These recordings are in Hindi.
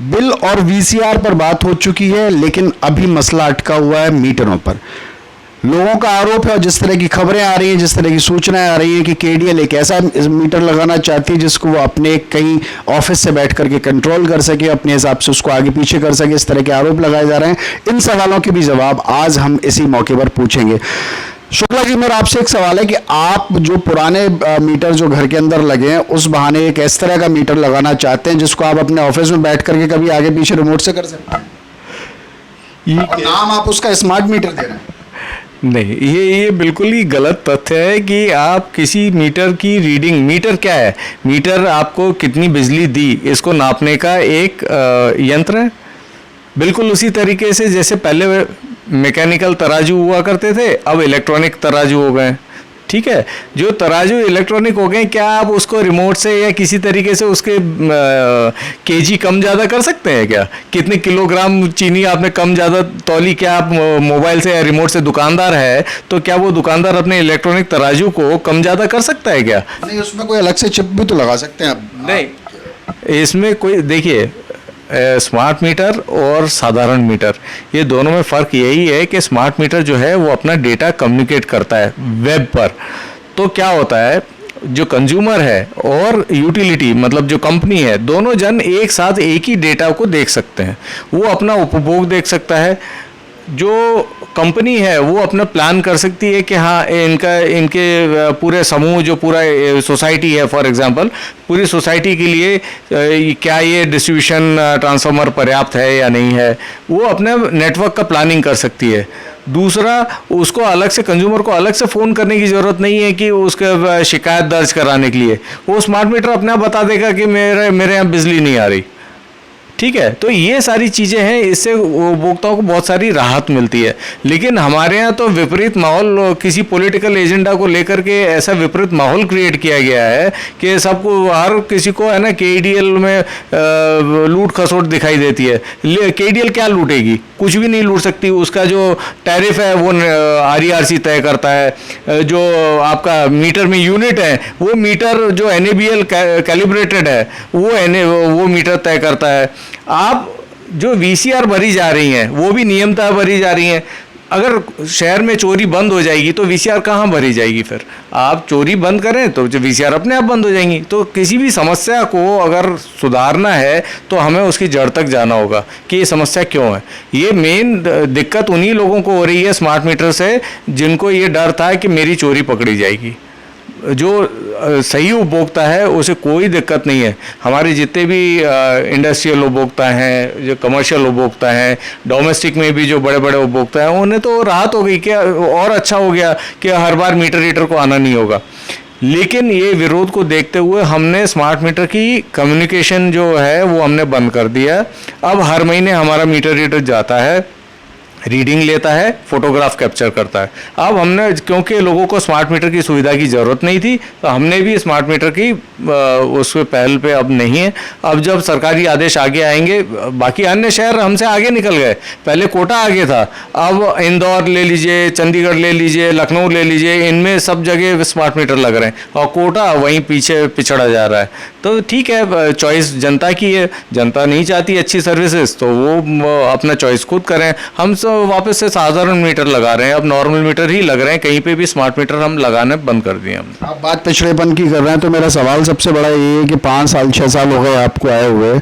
बिल और वीसीआर पर बात हो चुकी है, लेकिन अभी मसला अटका हुआ है मीटरों पर। लोगों का आरोप है और जिस तरह की खबरें आ रही हैं, जिस तरह की सूचनाएं आ रही हैं कि केडीएल एक ऐसा मीटर लगाना चाहती है जिसको वो अपने कहीं ऑफिस से बैठ करके कंट्रोल कर सके, अपने हिसाब से उसको आगे पीछे कर सके। इस तरह के आरोप लगाए जा रहे हैं। इन सवालों के भी जवाब आज हम इसी मौके पर पूछेंगे। शुक्ला जी, मेरा आपसे एक सवाल है कि आप जो पुराने मीटर जो घर के अंदर लगे हैं, उस बहाने एक इस तरह का मीटर लगाना चाहते हैं जिसको आप अपने ऑफिस में बैठ करके कभी आगे पीछे रिमोट से कर सकते हैं, और नाम आप उसका स्मार्ट मीटर दे रहे हैं। नहीं, ये बिल्कुल ही गलत तथ्य है कि आप किसी मीटर की रीडिंग, मीटर क्या है, मीटर आपको कितनी बिजली दी इसको नापने का एक यंत्र है। बिल्कुल उसी तरीके से जैसे पहले मैकेनिकल तराजू हुआ करते थे, अब इलेक्ट्रॉनिक तराजू हो गए। ठीक है, जो तराजू इलेक्ट्रॉनिक हो गए, क्या आप उसको रिमोट से या किसी तरीके से उसके केजी कम ज़्यादा कर सकते हैं क्या? कितने किलोग्राम चीनी आपने कम ज़्यादा तौली, क्या आप मोबाइल से या रिमोट से दुकानदार है तो क्या वो दुकानदार अपने इलेक्ट्रॉनिक तराजू को कम ज़्यादा कर सकता है क्या? नहीं, उसमें कोई अलग से चिप भी तो लगा सकते हैं आप। नहीं, इसमें कोई, देखिए, स्मार्ट मीटर और साधारण मीटर, ये दोनों में फ़र्क यही है कि स्मार्ट मीटर जो है वो अपना डेटा कम्युनिकेट करता है वेब पर। तो क्या होता है, जो कंज्यूमर है और यूटिलिटी मतलब जो कंपनी है, दोनों जन एक साथ एक ही डेटा को देख सकते हैं। वो अपना उपभोग देख सकता है, जो कंपनी है वो अपना प्लान कर सकती है कि हाँ इनके पूरे समूह, जो पूरा सोसाइटी है फॉर एग्जांपल, पूरी सोसाइटी के लिए क्या ये डिस्ट्रीब्यूशन ट्रांसफार्मर पर्याप्त है या नहीं है, वो अपने नेटवर्क का प्लानिंग कर सकती है। दूसरा, उसको अलग से, कंज्यूमर को अलग से फ़ोन करने की ज़रूरत नहीं है कि उसके शिकायत दर्ज कराने के लिए, वो स्मार्ट मीटर अपने आप बता देगा कि मेरे यहाँ बिजली नहीं आ रही। ठीक है, तो ये सारी चीज़ें हैं, इससे उपभोक्ताओं को बहुत सारी राहत मिलती है। लेकिन हमारे यहाँ तो विपरीत माहौल, किसी पॉलिटिकल एजेंडा को लेकर के ऐसा विपरीत माहौल क्रिएट किया गया है कि सबको, हर किसी को है ना, केडीएल में लूट खसोट दिखाई देती है। केडीएल क्या लूटेगी? कुछ भी नहीं लूट सकती। उसका जो टैरिफ है वो आरईआरसी तय करता है। जो आपका मीटर में यूनिट है, वो मीटर जो एनएबीएल कैलिब्रेटेड है, वो मीटर तय करता है। आप जो वीसीआर भरी जा रही हैं वो भी नियमतः भरी जा रही हैं। अगर शहर में चोरी बंद हो जाएगी तो वीसीआर कहाँ भरी जाएगी? फिर आप चोरी बंद करें तो जो वीसीआर अपने आप बंद हो जाएंगी। तो किसी भी समस्या को अगर सुधारना है तो हमें उसकी जड़ तक जाना होगा कि ये समस्या क्यों है। ये मेन दिक्कत उन्हीं लोगों को हो रही है स्मार्ट मीटर से, जिनको ये डर था कि मेरी चोरी पकड़ी जाएगी। जो सही उपभोक्ता है उसे कोई दिक्कत नहीं है। हमारे जितने भी इंडस्ट्रियल उपभोक्ता हैं, जो कमर्शियल उपभोक्ता हैं, डोमेस्टिक में भी जो बड़े बड़े उपभोक्ता हैं, उन्हें तो राहत हो गई कि और अच्छा हो गया कि हर बार मीटर रीडर को आना नहीं होगा। लेकिन ये विरोध को देखते हुए हमने स्मार्ट मीटर की कम्युनिकेशन जो है वो हमने बंद कर दिया। अब हर महीने हमारा मीटर रीडर जाता है, रीडिंग लेता है, फोटोग्राफ कैप्चर करता है। अब हमने, क्योंकि लोगों को स्मार्ट मीटर की सुविधा की ज़रूरत नहीं थी, तो हमने भी स्मार्ट मीटर की उस पहल पे अब नहीं है। अब जब सरकारी आदेश आगे आएंगे, बाकी अन्य शहर हमसे आगे निकल गए। पहले कोटा आगे था, अब इंदौर ले लीजिए, चंडीगढ़ ले लीजिए, लखनऊ ले लीजिए, इनमें सब जगह स्मार्ट मीटर लग रहे हैं और कोटा वहीं पीछे पिछड़ा जा रहा है। तो ठीक है, चॉइस जनता की है। जनता नहीं चाहती अच्छी सर्विसेज तो वो अपना चॉइस खुद करें। हम सब वापस से साधारण मीटर लगा रहे हैं, अब नॉर्मल मीटर ही लग रहे हैं। कहीं पे भी स्मार्ट मीटर हम लगाने बंद कर दिए हमने। आप बात पिछड़ेपन की कर रहे हैं तो मेरा सवाल सबसे बड़ा ये है कि 5 साल 6 साल हो गए आपको आए हुए,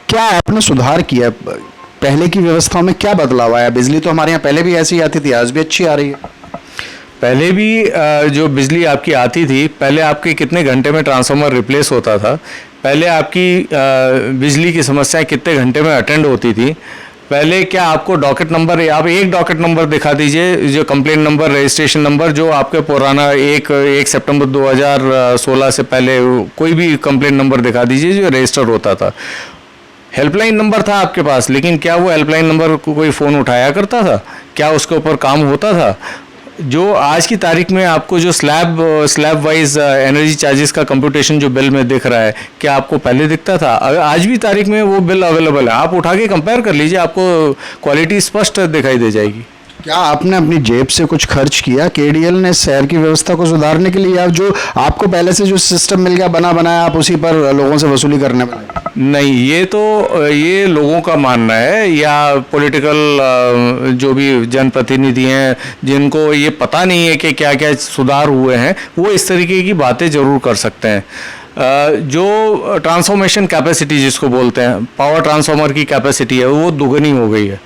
क्या आपने सुधार किया? पहले की व्यवस्थाओं में क्या बदलाव आया? बिजली तो हमारे यहाँ पहले भी ऐसी आती थी, आज भी अच्छी आ रही है। पहले भी जो बिजली आपकी आती थी, पहले आपके कितने घंटे में ट्रांसफार्मर रिप्लेस होता था, पहले आपकी बिजली की समस्याएं कितने घंटे में अटेंड होती थी। पहले क्या आपको डॉकेट नंबर, आप एक डॉकेट नंबर दिखा दीजिए, जो कंप्लेंट नंबर, रजिस्ट्रेशन नंबर, जो आपके पुराना 1 सितंबर 2016 से पहले कोई भी कंप्लेंट नंबर दिखा दीजिए जो रजिस्टर होता था। हेल्पलाइन नंबर था आपके पास, लेकिन क्या वो हेल्पलाइन नंबर को कोई फ़ोन उठाया करता था? क्या उसके ऊपर काम होता था? जो आज की तारीख में आपको जो स्लैब वाइज एनर्जी चार्जेस का कंप्यूटेशन जो बिल में दिख रहा है, क्या आपको पहले दिखता था? आज भी तारीख में वो बिल अवेलेबल है, आप उठा के कंपेयर कर लीजिए, आपको क्वालिटी स्पष्ट दिखाई दे जाएगी। क्या आपने अपनी जेब से कुछ खर्च किया केडीएल ने शहर की व्यवस्था को सुधारने के लिए, या जो आपको पहले से जो सिस्टम मिल गया बना बनाया आप उसी पर लोगों से वसूली करने में लगे? नहीं, ये तो ये लोगों का मानना है या पॉलिटिकल जो भी जनप्रतिनिधि हैं जिनको ये पता नहीं है कि क्या क्या सुधार हुए हैं, वो इस तरीके की बातें ज़रूर कर सकते हैं। जो ट्रांसफॉर्मेशन कैपेसिटी जिसको बोलते हैं, पावर ट्रांसफार्मर की कैपेसिटी है वो दुगनी हो गई है।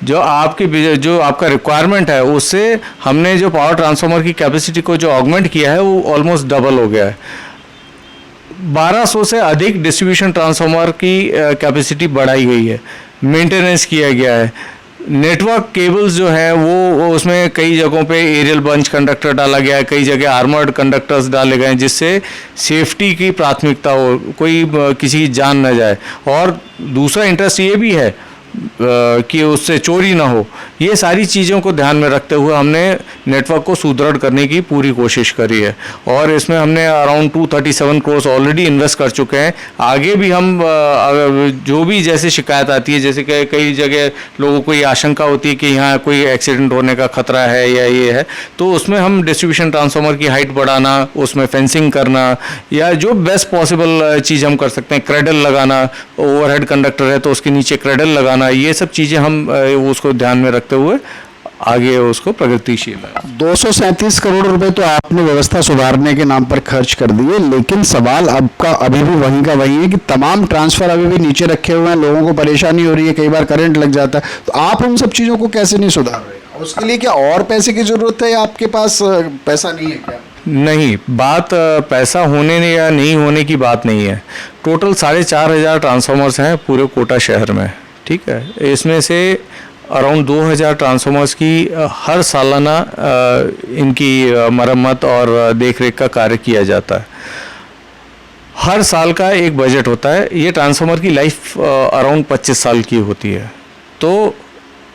जो आपका रिक्वायरमेंट है उससे हमने जो पावर ट्रांसफार्मर की कैपेसिटी को जो ऑगमेंट किया है वो ऑलमोस्ट डबल हो गया है। 1200 से अधिक डिस्ट्रीब्यूशन ट्रांसफार्मर की कैपेसिटी बढ़ाई गई है, मेंटेनेंस किया गया है। नेटवर्क केबल्स जो है वो उसमें कई जगहों पे एरियल बंच कंडक्टर डाला गया है, कई जगह आर्मर्ड कंडक्टर्स डाले गए हैं जिससे सेफ्टी की प्राथमिकता हो, कोई किसी की जान न जाए। और दूसरा इंटरेस्ट ये भी है कि उससे चोरी ना हो। ये सारी चीज़ों को ध्यान में रखते हुए हमने नेटवर्क को सुदृढ़ करने की पूरी कोशिश करी है और इसमें हमने अराउंड 237 करोड़ ऑलरेडी इन्वेस्ट कर चुके हैं। आगे भी हम जो भी जैसे शिकायत आती है, जैसे कि कई जगह लोगों को ये आशंका होती है कि यहाँ कोई एक्सीडेंट होने का खतरा है या ये है, तो उसमें हम डिस्ट्रीब्यूशन ट्रांसफार्मर की हाइट बढ़ाना, उसमें फेंसिंग करना या जो बेस्ट पॉसिबल चीज़ हम कर सकते हैं, क्रेडल लगाना, ओवरहेड कंडक्टर है तो उसके नीचे क्रेडल लगाना, ये सब चीज़ें हम उसको ध्यान में रखते हुए आगे उसको प्रगतिशील है। 237 करोड़ रुपए तो आपने व्यवस्था सुधारने के नाम पर खर्च कर दिए, लेकिन सवाल आपका अभी भी वहीं का वही है कि तमाम ट्रांसफर अभी भी नीचे रखे हुए हैं, लोगों को परेशानी हो रही है, कई बार करंट लग जाता है, तो आप उन सब चीज़ों को कैसे नहीं सुधार रहे? उसके लिए क्या और पैसे की जरूरत है या आपके पास पैसा नहीं है क्या? नहीं, बात पैसा होने या नहीं होने की बात नहीं है। टोटल 4,500 ट्रांसफार्मर्स हैं पूरे कोटा शहर में, ठीक है। इसमें से अराउंड 2,000 ट्रांसफार्मर्स की हर सालाना इनकी मरम्मत और देखरेख का कार्य किया जाता है। हर साल का एक बजट होता है। ये ट्रांसफार्मर की लाइफ अराउंड 25 साल की होती है, तो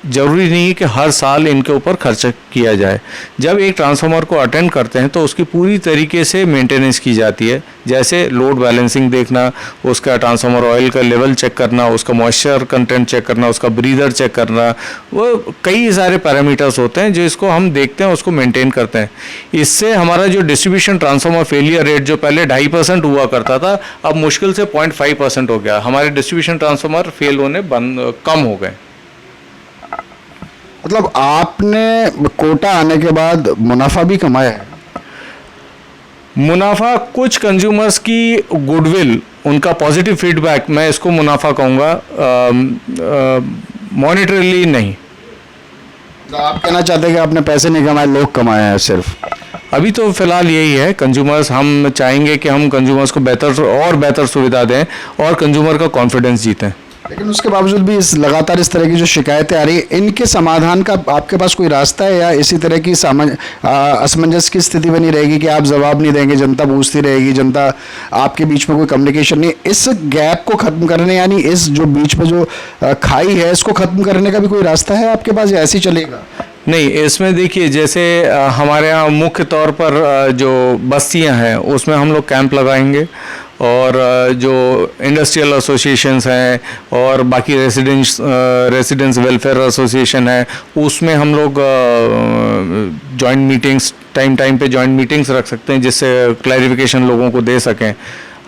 ज़रूरी नहीं है कि हर साल इनके ऊपर खर्च किया जाए। जब एक ट्रांसफार्मर को अटेंड करते हैं तो उसकी पूरी तरीके से मेंटेनेंस की जाती है, जैसे लोड बैलेंसिंग देखना, उसका ट्रांसफार्मर ऑयल का लेवल चेक करना, उसका मॉइस्चर कंटेंट चेक करना, उसका ब्रीदर चेक करना, वो कई सारे पैरामीटर्स होते हैं जो इसको हम देखते हैं, उसको मेंटेन करते हैं। इससे हमारा जो डिस्ट्रीब्यूशन ट्रांसफार्मर फेलियर रेट जो पहले 2.5% हुआ करता था, अब मुश्किल से 0.5% हो गया। हमारे डिस्ट्रीब्यूशन ट्रांसफार्मर फेल होने कम हो गए। मतलब आपने कोटा आने के बाद मुनाफा भी कमाया है? मुनाफा, कुछ कंज्यूमर्स की गुडविल, उनका पॉजिटिव फीडबैक, मैं इसको मुनाफा कहूँगा, मॉनिटरली नहीं। तो आप कहना चाहते हैं कि आपने पैसे नहीं कमाए, लोग कमाए हैं सिर्फ? अभी तो फिलहाल यही है। कंज्यूमर्स, हम चाहेंगे कि हम कंज्यूमर्स को बेहतर सुविधा दें और कंज्यूमर का कॉन्फिडेंस जीतें। लेकिन उसके बावजूद भी लगातार इस तरह की जो शिकायतें आ रही है, इनके समाधान का आपके पास कोई रास्ता है, या इसी तरह की असमंजस की स्थिति बनी रहेगी कि आप जवाब नहीं देंगे, जनता पूछती रहेगी, जनता आपके बीच में कोई कम्युनिकेशन नहीं? इस गैप को खत्म करने, यानी इस जो बीच में जो खाई है, इसको खत्म करने का भी कोई रास्ता है आपके पास, या ऐसे ही चलेगा? नहीं, इसमें देखिए, जैसे हमारे यहाँ मुख्य तौर पर जो बस्तियाँ हैं उसमें हम लोग कैंप लगाएंगे और जो इंडस्ट्रियल एसोसिएशंस हैं और बाकी रेसिडेंस वेलफेयर एसोसिएशन है, उसमें हम लोग जॉइंट मीटिंग्स, टाइम पे जॉइंट मीटिंग्स रख सकते हैं जिससे क्लैरिफिकेशन लोगों को दे सकें।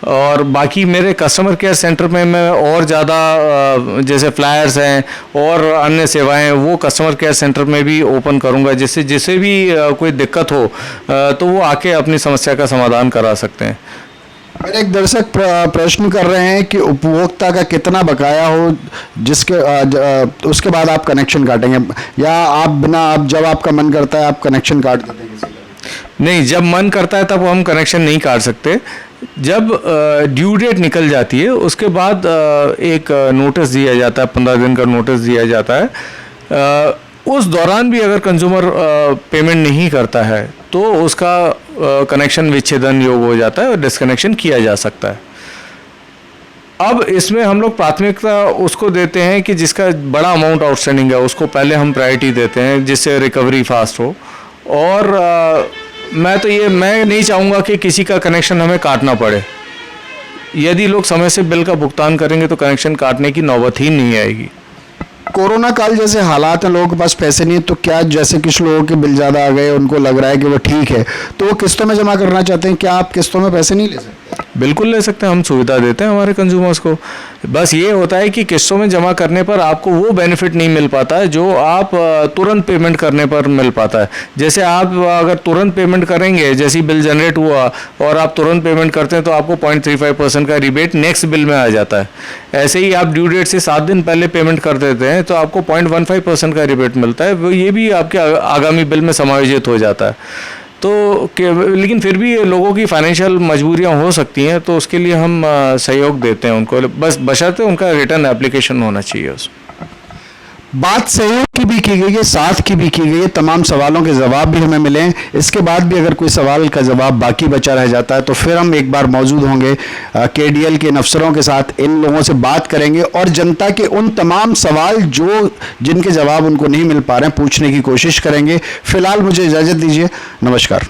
और बाकी मेरे कस्टमर केयर सेंटर में मैं और ज़्यादा जैसे फ्लायर्स हैं और अन्य सेवाएं, वो कस्टमर केयर सेंटर में भी ओपन करूंगा, जिससे जिसे भी कोई दिक्कत हो तो वो आके अपनी समस्या का समाधान करा सकते हैं। मेरे एक दर्शक प्रश्न कर रहे हैं कि उपभोक्ता का कितना बकाया हो जिसके उसके बाद आप कनेक्शन काटेंगे, या आप जब आपका मन करता है आप कनेक्शन काट देते हैं किसी का? नहीं, जब मन करता है तब हम कनेक्शन नहीं काट सकते। जब ड्यू डेट निकल जाती है उसके बाद एक नोटिस दिया जाता है, 15 दिन का नोटिस दिया जाता है। उस दौरान भी अगर कंज्यूमर पेमेंट नहीं करता है तो उसका कनेक्शन विच्छेदन योग हो जाता है और डिस्कनेक्शन किया जा सकता है। अब इसमें हम लोग प्राथमिकता उसको देते हैं कि जिसका बड़ा अमाउंट आउटस्टैंडिंग है उसको पहले हम प्रायोरिटी देते हैं, जिससे रिकवरी फास्ट हो। और मैं नहीं चाहूँगा कि किसी का कनेक्शन हमें काटना पड़े। यदि लोग समय से बिल का भुगतान करेंगे तो कनेक्शन काटने की नौबत ही नहीं आएगी। कोरोना काल जैसे हालात हैं, लोगों के पास पैसे नहीं है, तो क्या जैसे कुछ लोगों के बिल ज़्यादा आ गए, उनको लग रहा है कि वो ठीक है, तो वो किस्तों में जमा करना चाहते हैं, क्या आप किस्तों में पैसे नहीं ले सकते? बिल्कुल ले सकते हैं, हम सुविधा देते हैं हमारे कंज्यूमर्स को। बस ये होता है कि किस्तों में जमा करने पर आपको वो बेनिफिट नहीं मिल पाता है जो आप तुरंत पेमेंट करने पर मिल पाता है। जैसे आप अगर तुरंत पेमेंट करेंगे, जैसे ही बिल जनरेट हुआ और आप तुरंत पेमेंट करते हैं तो आपको 0.35% का रिबेट नेक्स्ट बिल में आ जाता है। ऐसे ही आप ड्यू डेट से 7 दिन पहले पेमेंट कर देते हैं तो आपको 0.15% का रिबेट मिलता है, वो ये भी आपके आगामी बिल में समायोजित हो जाता है। तो लेकिन फिर भी लोगों की फाइनेंशियल मजबूरियां हो सकती हैं, तो उसके लिए हम सहयोग देते हैं उनको, बस बशर्ते उनका रिटर्न एप्लीकेशन होना चाहिए उसमें। बात सहयोग की भी की गई है, साथ की भी की गई है, तमाम सवालों के जवाब भी हमें मिले हैं। इसके बाद भी अगर कोई सवाल का जवाब बाकी बचा रह जाता है तो फिर हम एक बार मौजूद होंगे केडीएल के इन अफसरों के साथ, इन लोगों से बात करेंगे और जनता के उन तमाम सवाल जिनके जवाब उनको नहीं मिल पा रहे हैं पूछने की कोशिश करेंगे। फिलहाल मुझे इजाज़त दीजिए, नमस्कार।